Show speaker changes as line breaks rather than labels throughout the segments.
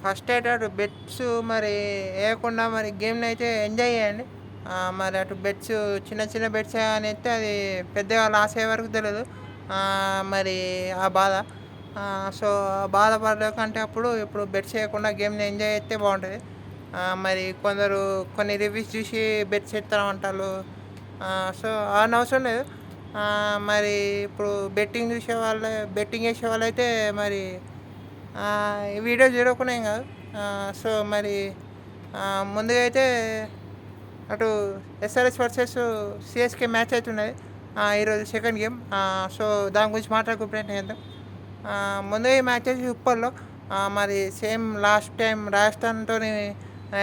First అయితే అటు bets మరి ఏయకుండా మరి గేమ్‌నయితే ఎంజాయ్ చేయండి. మరి అటు బెట్స్ చిన్న చిన్న బెట్స్ అని ఎత్తే అది పెద్దగా లాస్ అయ్యే వరకు తెలీదు. మరి ఆ బాధ. సో, బాధపడే కంటే ఇప్పుడు బెట్స్ ఏయకుండా గేమ్‌ని ఎంజాయ్ చేస్తే బావుంటది. మరి కొందరు కొన్ని రివ్యూస్ చూసి బెట్స్ ఏత్తామంటాళ్ళు. సో, అనవసరం లేదు. మరి ఇప్పుడు బెట్టింగ్ ఏసేవాళ్ళైతే మరి ఈ వీడియో చూడకుండా ఏం కాదు. సో, మరి ముందుగా అయితే అటు ఎస్ఆర్‌హెచ్ వర్సెస్ సీఎస్‌కే మ్యాచ్ అయితున్నది. ఈరోజు సెకండ్ గేమ్. సో, దాని గురించి మాట్లాడుకునే ప్రయత్నం చేద్దాం. ముందుగా ఈ మ్యాచ్ వచ్చి ఉప్పల్లో. మరి సేమ్ లాస్ట్ టైం రాజస్థాన్‌తోని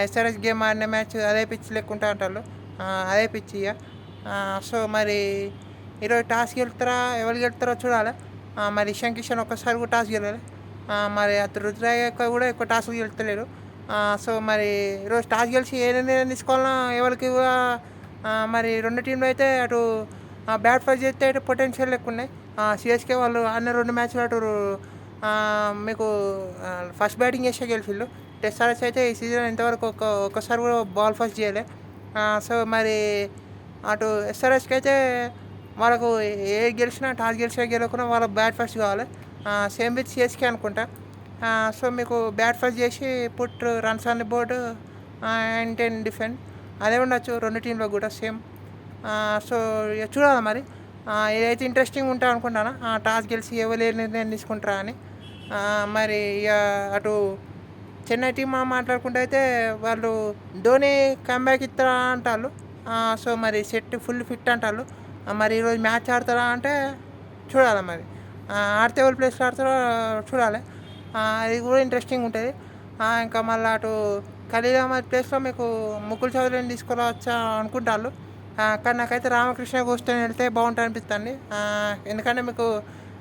ఎస్ఆర్‌హెచ్ గేమ్ ఆడిన మ్యాచ్ అదే పిచ్ లెక్కుంటా అంటాళ్ళు. అదే పిచ్ ఇగ. సో, మరి ఈరోజు టాస్ గెలుస్తారా ఎవరు గెలుస్తారో చూడాలి. మరి ఇషాన్ కిషన్ ఒక్కసారి కూడా టాస్ గెలవలే. మరి అతను రుతురాగాయక్క కూడా ఎక్కువ టాస్క్లు గెలుస్తలేడు. సో, మరి ఈరోజు టాస్ గెలిచి ఏ నిర్ణయం తీసుకోవాలనో ఎవరికి కూడా మరి 2 టీంలు అయితే అటు బ్యాట్ ఫస్ట్ చేస్తే ఇటు పొటెన్షియల్ ఎక్కువున్నాయి. సీఎస్‌కే వాళ్ళు ఆడిన 2 మ్యాచ్‌లు అటు మీకు ఫస్ట్ బ్యాటింగ్ చేసే గెలిచిళ్ళు. ఎస్ఆర్‌హెచ్ అయితే ఈ సీజన్ ఇంతవరకు ఒక్కసారి కూడా బాల్ ఫస్ట్ చేయలే. సో, మరి అటు ఎస్ఆర్‌హెచ్‌కి అయితే వాళ్ళకు ఏది గెలిచినా టాస్ గెలిచినా గెలవకున్నా వాళ్ళకి బ్యాట్ ఫస్ట్ కావాలి. సేమ్ విత్ సీఎస్‌కే అనుకుంటా. సో, మీకు బ్యాట్ ఫస్ట్ చేసి put runs on the board and 10 defend అదే ఉండొచ్చు 2 టీంలకు కూడా సేమ్. సో, ఇక చూడాలి మరి. ఇదైతే ఇంట్రెస్టింగ్ ఉంటుంది అనుకుంటాను. టాస్ గెలిచి ఎవరు ఏ నిర్ణయం తీసుకుంటారా అని. మరి ఇక అటు చెన్నై టీం మాట్లాడుకుంటే అయితే వాళ్ళు ధోని కమ్‌బ్యాక్ ఇస్తారా అంటాళ్ళు. సో, మరి సెట్ ఫుల్ ఫిట్ అంటాళ్ళు. మరి ఈరోజు మ్యాచ్ ఆడతారా అంటే చూడాలి మరి. ఆడితే ఎవరి ప్లేస్‌లో ఆడతారో చూడాలి. అది కూడా ఇంట్రెస్టింగ్ ఉంటుంది. ఇంకా మళ్ళీ అటు ఖలీల్ అహ్మద్ ప్లేస్‌లో మీకు ముకుల్ చౌదరిని తీసుకురావచ్చా అనుకుంటాళ్ళు. కానీ నాకైతే రామకృష్ణ గోస్టని వెళ్తే బాగుంటుంది అనిపిస్తుంది. ఎందుకంటే మీకు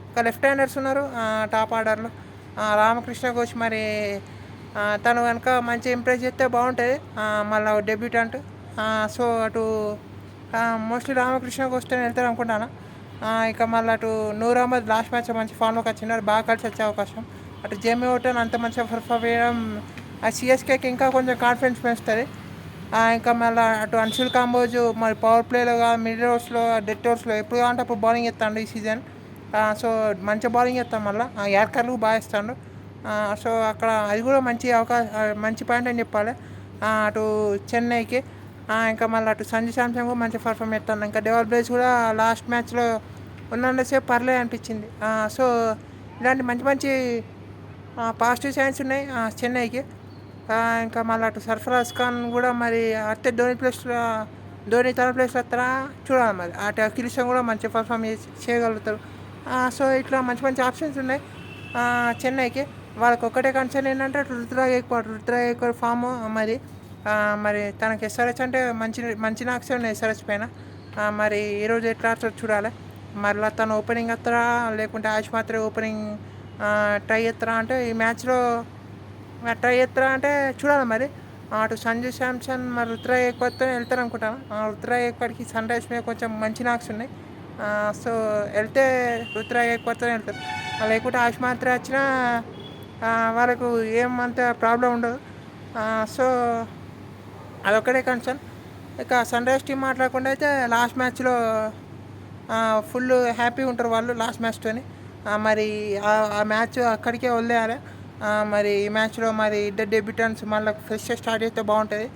ఒక లెఫ్ట్ హ్యాండర్స్ ఉన్నారు టాప్ ఆర్డర్లో. రామకృష్ణ ఘోష్ మరి తను కనుక మంచి ఇంప్రెస్ చేస్తే బాగుంటుంది. మళ్ళీ డెబ్యూటెంట్. సో, అటు మోస్ట్లీ రామకృష్ణ ఘోస్టని వెళ్తారు అనుకుంటాను. ఇక మళ్ళీ అటు నూర్ అహ్మద్ లాస్ట్ మ్యాచ్ మంచి ఫామ్లోకి వచ్చినారు. బాగా కలిసి వచ్చే అవకాశం. అటు జేమీ ఓటన్ అంత మంచిగా పర్ఫామ్ చేయడం ఆ సీఎస్కేకి ఇంకా కొంచెం కాన్ఫిడెన్స్ పెంచుతుంది. ఇంకా మళ్ళీ అటు అన్షుల్ కాంబోజ్ మరి పవర్ ప్లేలో మిడిల్ ఓవర్స్లో డెత్ ఓవర్స్లో ఎప్పుడు కావాలంటే అప్పుడు బౌలింగ్ ఎత్తాడు ఈ సీజన్. సో, మంచి బౌలింగ్ ఎత్తాను మళ్ళీ యార్కర్లు బాగా ఇస్తాడు. సో, అక్కడ అది కూడా మంచి పాయింట్ అని చెప్పాలి అటు చెన్నైకి. ఇంకా మళ్ళీ అటు సంజు శాంసంగ్ కూడా మంచి పర్ఫామ్ చేస్తాను. ఇంకా డెవల్ బ్రేస్ కూడా లాస్ట్ మ్యాచ్లో ఉన్నంతసేపు పర్లేదు అనిపించింది. సో, ఇలాంటి మంచి మంచి పాజిటివ్ సైన్స్ ఉన్నాయి చెన్నైకి. ఇంకా మళ్ళీ అటు సర్ఫరాజ్ ఖాన్ కూడా మరి అత్తే ధోని తన ప్లేస్లో వస్తారా చూడాలి మరి. అటు అఖిల్ శర్మ కూడా మంచి పర్ఫామ్ చేయగలుగుతారు. సో, ఇట్లా మంచి మంచి ఆప్షన్స్ ఉన్నాయి చెన్నైకి. వాళ్ళకి ఒక్కటే కన్సర్న్ ఏంటంటే రుతురాజ్ ఎక్కువ ఫామ్ మరి. మరి తనకి ఎస్ఆర్హెచ్ అంటే మంచి నాక్స్ ఉన్నాయి ఎస్ఆర్హెచ్ పైన. మరి ఈరోజు ఎట్లా ఆడుతారో చూడాలి. మరలా తను ఓపెనింగ్ వస్తారా లేకుంటే ఆయుష్ మాత్రమే ఓపెనింగ్ ట్రై చేస్తారా అంటే ఈ మ్యాచ్లో ట్రై చేస్తారా అంటే చూడాలి మరి. అటు సంజు శాంసన్ మరి రుతురాజ్ ఎక్కువతో వెళ్తారు అనుకుంటాను. రుతురాజ్ ఎక్కువకి సన్ రైజ్ మీద కొంచెం మంచి నాక్స్ ఉన్నాయి. సో, వెళ్తే రుతురాజ్ ఎక్కువతో వెళ్తారు. లేకుంటే ఆయుష్ మాత్రం వచ్చినా వాళ్ళకు ఏమంత ప్రాబ్లం ఉండదు. సో, అదొక్కటే కన్సర్న్. ఇక సన్ రైజ్ టీం మాట్లాడకుండా అయితే లాస్ట్ మ్యాచ్లో ఫుల్ హ్యాపీ ఉంటారు వాళ్ళు లాస్ట్ మ్యాచ్తోని. మరి ఆ మ్యాచ్ అక్కడికే వదిలేయాలి. మరి ఈ మ్యాచ్లో మరి ఇద్దరు డెబ్యూటెంట్స్ మళ్ళీ ఫ్రెష్ స్టార్ట్ అయితే బాగుంటుంది.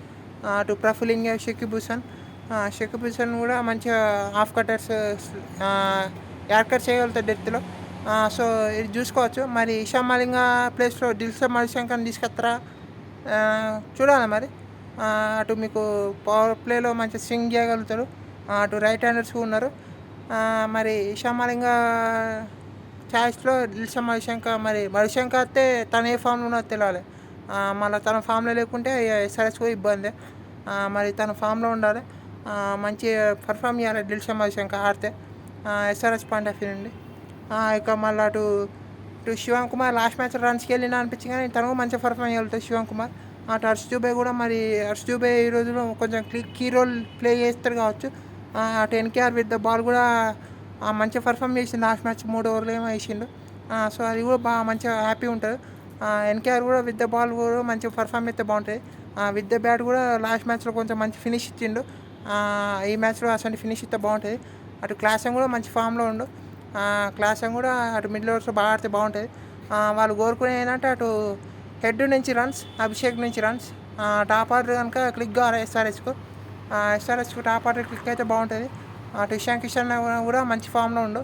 అటు ప్రఫుల్ ఇంగ్ షకీబ్ హుసేన్ కూడా మంచిగా హాఫ్ కటర్స్ యార్కర్ చేయగలుగుతారు డెత్లో. సో, ఇది చూసుకోవచ్చు. మరి ఇషా మలింగా ప్లేస్లో దిల్షద్ మణిశంకర్ని తీసుకొస్తారా చూడాలి మరి. అటు మీకు పవర్ ప్లేలో మంచి స్వింగ్ చేయగలుగుతారు. అటు రైట్ హ్యాండర్స్ ఉన్నారు. మరి ఇషా మలింగా ఛాయిస్లో దిల్షద్ మణిశంకర్ అయితే తను ఏ ఫామ్లో ఉన్నదో తెలియాలి. మళ్ళీ తన ఫామ్లో లేకుంటే ఎస్ఆర్హెచ్ కూడా ఇబ్బంది. మరి తన ఫామ్లో ఉండాలి. మంచి పర్ఫామ్ చేయాలి దిల్షద్ మణిశంకర్ ఆడితే ఎస్ఆర్హెచ్ పాయింట్ ఆఫ్ వ్యూ నుండి. ఇక మళ్ళీ అటు శివమ్ కుమార్ లాస్ట్ మ్యాచ్ రన్స్కి వెళ్ళినా అనిపించింది కానీ తను మంచిగా పర్ఫామ్ చేయగలుగుతాడు శివమ్ కుమార్. అటు హర్ష్ దూబే కూడా మరి హర్ష్ దూబే ఈ రోజులో కొంచెం కీ రోల్ ప్లే చేస్తారు కావచ్చు. అటు ఎన్కేఆర్ విత్ ద బాల్ కూడా మంచిగా పర్ఫామ్ చేసిండు లాస్ట్ మ్యాచ్ 3 ఓవర్లు ఏమో వేసిండు. సో, అది కూడా బాగా మంచిగా హ్యాపీ ఉంటుంది. ఎన్కేఆర్ కూడా విత్ ద బాల్ కూడా మంచిగా పర్ఫామ్ అయితే బాగుంటుంది. విత్ ద బ్యాట్ కూడా లాస్ట్ మ్యాచ్లో కొంచెం మంచి ఫినిష్ ఇచ్చిండు. ఈ మ్యాచ్లో అసలు ఫినిష్ ఇస్తే బాగుంటుంది. అటు క్లాసన్ కూడా మంచి ఫామ్లో ఉండు. క్లాసన్ కూడా అటు మిడిల్ ఓవర్స్లో బాగా ఆడితే బాగుంటుంది. వాళ్ళు కోరుకునే ఏంటంటే అటు హెడ్ నుంచి రన్స్, అభిషేక్ నుంచి రన్స్, టాప్ ఆర్డర్ కనుక క్లిక్ కావాలి ఎస్ఆర్హెచ్కు టాప్ ఆర్డర్ క్లిక్ అయితే బాగుంటుంది. అటు ఇషాన్ కిషన్ కూడా మంచి ఫామ్లో ఉండు.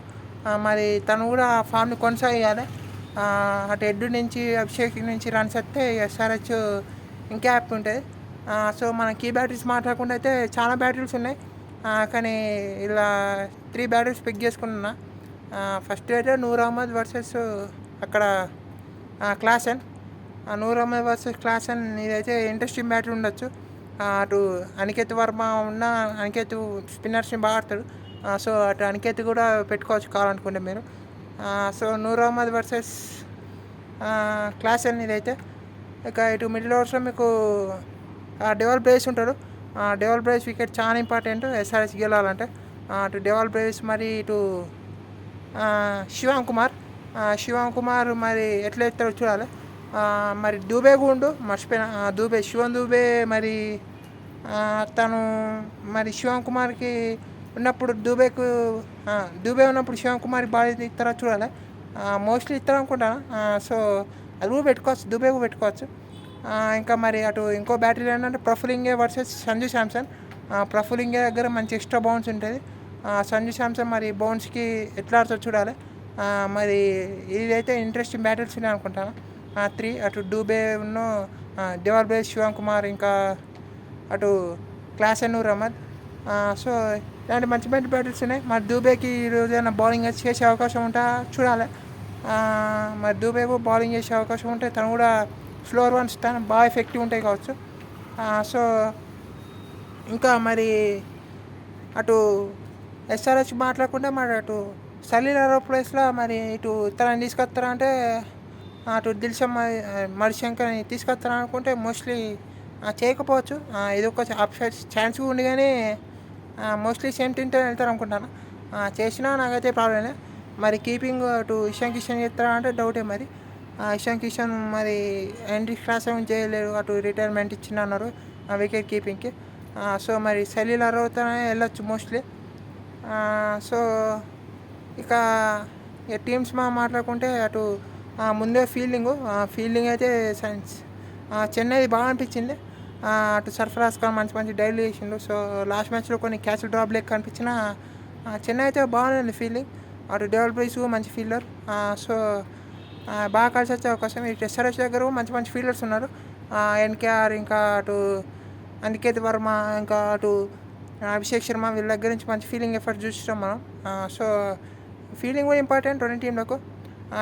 మరి తను కూడా ఆ ఫామ్ని కొనసాగించాలి. అటు హెడ్ నుంచి అభిషేక్ నుంచి రన్స్ వస్తే ఎస్ఆర్హెచ్ ఇంకా హ్యాపీ ఉంటుంది. సో మన కీ బ్యాటరీస్ మాట్లాడకుండా అయితే చాలా బ్యాటరీస్ ఉన్నాయి. కానీ ఇలా 3 బ్యాటరీస్ పిక్ చేసుకున్నా. ఫస్ట్ అయితే నూర్ అహ్మద్ వర్సెస్ అక్కడ Klaasen. Noor Ahmad versus Klaasen ఇదైతే ఇంట్రెస్టింగ్ బ్యాటరీ ఉండొచ్చు. అటు అనికేత్ వర్మ ఉన్న అనికేత్ స్పిన్నర్స్ని బాగా ఆడతాడు. సో అటు అనికేత్ కూడా పెట్టుకోవచ్చు కావాలనుకుంటే మీరు. So Noor Ahmad versus Klaasen ఇదైతే. ఇక ఇటు మిడిల్ ఓవర్స్లో మీకు డెవల్ బ్రేస్ ఉంటాడు. డెవల్ బ్రేస్ వికెట్ చాలా ఇంపార్టెంట్ ఎస్ఆర్హెచ్ గెలవాలంటే. అటు డెవల్ బ్రేస్ మరి ఇటు శివం కుమార్ మరి ఎట్లా ఎత్తాడో చూడాలి. మరి దూబే కూడా ఉండు, మర్చిపోయిన శివం దూబే మరి తను మరి శివం కుమార్కి ఉన్నప్పుడు దూబే ఉన్నప్పుడు శివం కుమార్కి బాగా ఇస్తారో చూడాలి. మోస్ట్లీ ఇస్తారు అనుకుంటాను. సో అది కూడా పెట్టుకోవచ్చు, దూబే కూడా పెట్టుకోవచ్చు. ఇంకా మరి అటు ఇంకో బ్యాటరీ ఏంటంటే ప్రఫులింగే వర్సెస్ సంజు శాంసన్. ప్రఫులింగే దగ్గర మంచి ఎక్స్ట్రా బౌన్స్ ఉంటుంది. సంజు శాంసన్ మరి బౌన్స్కి ఎట్లా ఆడుతుందో చూడాలి. మరి ఇదైతే ఇంట్రెస్టింగ్ బ్యాటరీస్ ఉన్నాయి అనుకుంటాను. 3 అటు డూబే ఉన్న డెవల్ బ్రేస్, శివం కుమార్, ఇంకా అటు క్లాసన్ నూర్ అహ్మద్. సో ఇలాంటి మంచి మంచి బ్యాటరీస్ ఉన్నాయి. మరి దూబేకి ఈరోజు ఏమైనా బౌలింగ్ చేసే అవకాశం ఉంటే చూడాలి. మరి దూబేకు బౌలింగ్ చేసే అవకాశం ఉంటే తను కూడా ఫ్లోర్ వన్స్ తను బాగా ఎఫెక్టివ్ ఉంటాయి కావచ్చు. సో ఇంకా మరి అటు ఎస్ఆర్హెచ్ మాట్లాడకుండా మరి అటు సలీల్ అరో ప్లేస్లో మరి ఇటు తనని తీసుకొస్తారా అంటే అటు దిల్షన్ మణిశంకర్ని తీసుకొస్తారా అనుకుంటే మోస్ట్లీ చేయకపోవచ్చు. ఇది ఒక ఛాన్స్ ఉంది కానీ మోస్ట్లీ సేమ్ టీంతో వెళ్తారు అనుకుంటాను. చేసినా నాకైతే ప్రాబ్లమే. మరి కీపింగ్ అటు ఇషాన్ కిషన్ చేస్తారా అంటే డౌటే. మరి ఇషాన్ కిషన్ మరి ఎంట్రీ క్లాస్ ఏమి చేయలేరు, అటు రిటైర్మెంట్ ఇచ్చిన అన్నారు వికెట్ కీపింగ్కి. సో మరి సలీల్ అరోతోనే వెళ్ళొచ్చు మోస్ట్లీ. సో ఇక టీమ్స్ మాట్లాడుకుంటే అటు ముందే ఫీల్డింగ్ అయితే చెన్నైది బాగా అనిపించింది. అటు సర్ఫరాజ్ ఖాన్ మంచి మంచి డైలీ చేసిండు. సో లాస్ట్ మ్యాచ్లో కొన్ని క్యాచ్లు డ్రాప్ లెక్క కనిపించిన చెన్నై అయితే బాగుంది ఫీల్డింగ్. అటు డెవల్ బ్రేస్ మంచి ఫీల్డర్. సో బాగా కలిసి వచ్చే అవకాశం. ఇటు ఎస్ఆర్హెచ్ దగ్గర మంచి మంచి ఫీల్డర్స్ ఉన్నారు. ఎన్కేఆర్, ఇంకా అటు అనికేత్ వర్మ, ఇంకా అటు అభిషేక్ శర్మ, వీళ్ళ దగ్గర నుంచి మంచి ఫీల్డింగ్ ఎఫర్ట్ చూసినాం మనం. సో ఫీల్డింగ్ కూడా ఇంపార్టెంట్ రెండు టీంలకు.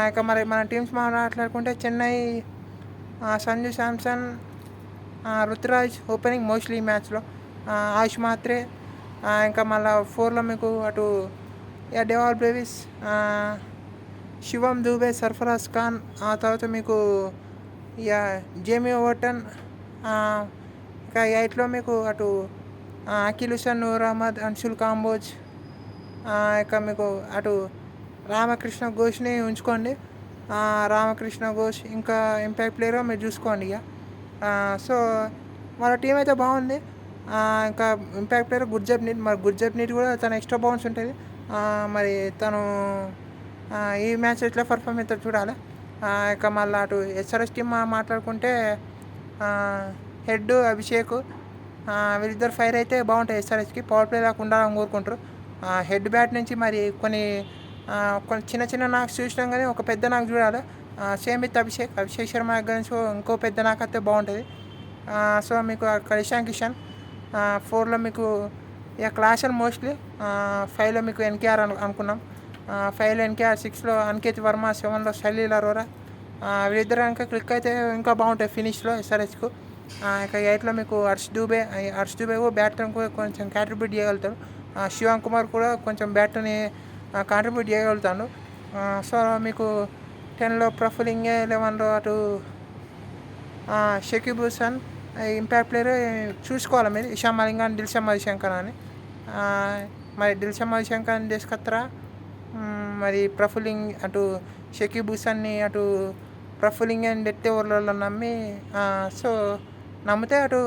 ఇక మరి మన టీమ్స్ మాట్లాడుకుంటే చెన్నై సంజు శాంసన్, రుతురాజ్ ఓపెనింగ్ మోస్ట్లీ ఈ మ్యాచ్లో. ఆయుష్ మాత్రే, ఇంకా మళ్ళీ 4లో మీకు అటు డెవాల్ బ్రేవిస్, శివం దూబే, సర్ఫరాజ్ ఖాన్. ఆ తర్వాత మీకు జేమీ ఓవర్టన్. ఇంకా 8లో మీకు అటు అఖిల్ హుసేన్, నూర్ అహ్మద్, అన్షుల్ కాంబోజ్. ఇక మీకు అటు రామకృష్ణ ఘోష్ని ఉంచుకోండి. రామకృష్ణ ఘోష్ ఇంకా ఇంపాక్ట్ ప్లేయర్గా మీరు చూసుకోండి ఇక. సో వాళ్ళ టీం అయితే బాగుంది. ఇంకా ఇంపాక్ట్ ప్లేయర్ గుర్జప్నీట్ కూడా తన ఎక్స్ట్రా బౌన్స్ ఉంటుంది. మరి తను ఈ మ్యాచ్ ఎట్లా పర్ఫామ్ అవుతాడు చూడాలి. ఇక మళ్ళీ అటు ఎస్ఆర్ఎస్ టీమ్ మాట్లాడుకుంటే హెడ్ అభిషేక్, వీళ్ళిద్దరు ఫైర్ అయితే బాగుంటాయి. ఎస్ఆర్ఎస్కి పవర్ ప్లే దాకా ఉండాలని కోరుకుంటారు. హెడ్ బ్యాట్ నుంచి మరి కొన్ని చిన్న చిన్న నాక్స్ చూసినాం కానీ ఒక పెద్ద నాక్ చూడాలి. సేమ్ విత్ అభిషేక్ శర్మ దగ్గర నుంచి ఇంకో పెద్ద నాక్ అయితే బాగుంటుంది. సో మీకు అక్కడ ఇషాన్ కిషన్. 4లో మీకు ఇక క్లాసన్ మోస్ట్లీ. 5లో మీకు ఎన్కేఆర్ అనుకున్నాం. 5లో ఎన్కేఆర్, 6లో అనికేత్ వర్మ, 7లో సలీల్ అరోరా. వీళ్ళిద్దరు కనుక క్లిక్ అయితే ఇంకా బాగుంటాయి ఫినిష్లో ఎస్ఆర్హెచ్కు. ఇక 8లో మీకు హర్ష్ దూబే కూడా బ్యాట్ని కూడా కొంచెం కాంట్రిబ్యూట్ చేయగలుగుతాడు. శివం కుమార్ కూడా కొంచెం బ్యాట్ని కాంట్రిబ్యూట్ చేయగలుగుతాడు. సో మీకు 10లో ప్రఫులింగ్, 11లో అటు షకీబ్ హుసేన్. ఇంపాక్ట్ ప్లేయర్ చూసుకోవాలి మీరు, ఇషాన్ మలింగాన్, దిల్షన్ మణిశంకర్ అని. మరి దిల్షన్ మణిశంకర్ని తీసుకొస్తారా, మరి ప్రఫులింగ్ అటు షకీబ్ హుసేన్ని అటు ప్రఫులింగ్ అండ్ డెత్ ఓవర్లలో నమ్మి సో నమ్మితే అటు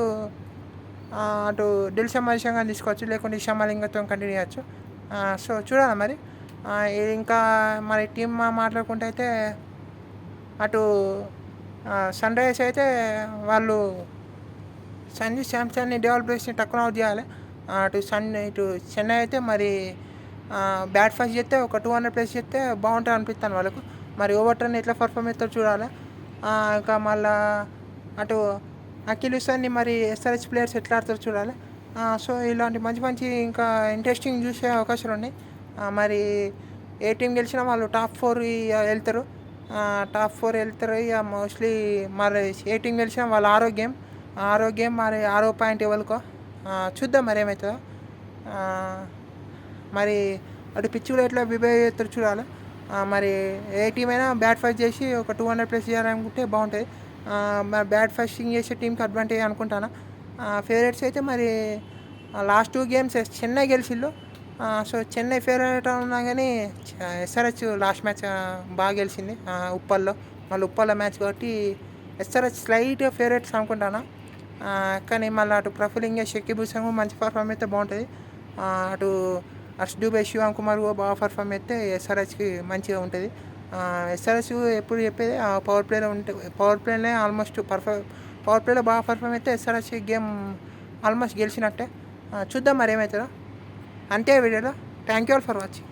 దిల్షా మరిషంగా తీసుకోవచ్చు, లేకుంటే ఇషా మలింగతో కంటిన్యూ చేయవచ్చు. సో చూడాలి మరి. ఇది ఇంకా మరి టీం మాట్లాడుకుంటే అయితే అటు సన్ రైజర్స్ అయితే వాళ్ళు సంజు శాంసన్ని డెవలప్ చేసి టక్కున అవుట్ చేయాలి. ఇటు చెన్నై అయితే మరి బ్యాట్ ఫస్ట్ చేస్తే ఒక 200+ చేస్తే బాగుంటుంది అనిపిస్తాను వాళ్ళకు. మరి ఓవర్ టర్న్ ఎట్లా పర్ఫామ్ అవుతారో చూడాలి. ఇంకా మళ్ళా అటు అఖిల్ హుసేన్ని మరి ఎస్ఆర్హెచ్ ప్లేయర్స్ ఎట్లా ఆడతారో చూడాలి. సో ఇలాంటి మంచి మంచి ఇంకా ఇంట్రెస్టింగ్ చూసే అవకాశాలు ఉన్నాయి. మరి ఏ టీం గెలిచినా వాళ్ళు టాప్ 4 వెళ్తారు. ఇక మోస్ట్లీ మరి ఏ టీం గెలిచినా వాళ్ళ ఆరోగ్యం మరి 6వ పాయింట్ ఎవరికో చూద్దాం మరి ఏమవుతుందో. మరి అటు పిచ్ కూడా ఎట్లా బిహేవ్ చేస్తారో చూడాలి. మరి ఏ టీం అయినా బ్యాట్ ఫస్ట్ చేసి ఒక 200+ చేయాలనుకుంటే బాగుంటుంది. మరి బ్యాట్ ఫస్టింగ్ చేసే టీంకి అడ్వాంటేజ్ అనుకుంటాను. ఫేవరెట్స్ అయితే మరి లాస్ట్ 2 గేమ్స్ చెన్నై గెలిచిళ్ళు. సో చెన్నై ఫేవరెట్ ఉన్నా కానీ ఎస్ఆర్హెచ్ లాస్ట్ మ్యాచ్ బాగా గెలిచింది ఉప్పల్లో. మళ్ళీ ఉప్పల్లో మ్యాచ్ కాబట్టి ఎస్ఆర్హెచ్ స్లైట్ ఫేవరెట్స్ అనుకుంటాను. కానీ మళ్ళీ అటు ప్రఫులింగ్ షకీబ్ హుసేన్ మంచి పర్ఫామ్ అయితే బాగుంటుంది. అటు హర్ష్ దూబే, శివమ్ కుమార్ కూడా బాగా పర్ఫామ్ అయితే ఎస్ఆర్హెచ్కి మంచిగా ఉంటుంది. ఎస్ఆర్హెచ్ ఎప్పుడు చెప్పేది పవర్ ప్లేనే ఆల్మోస్ట్ పవర్ ప్లేలో బాగా పర్ఫామ్ అయితే ఎస్ఆర్హెచ్ గేమ్ ఆల్మోస్ట్ గెలిచినట్టే. చూద్దాం మరి ఏమవుతుందో. అంతే వీడియోలో. Thank you all for watching.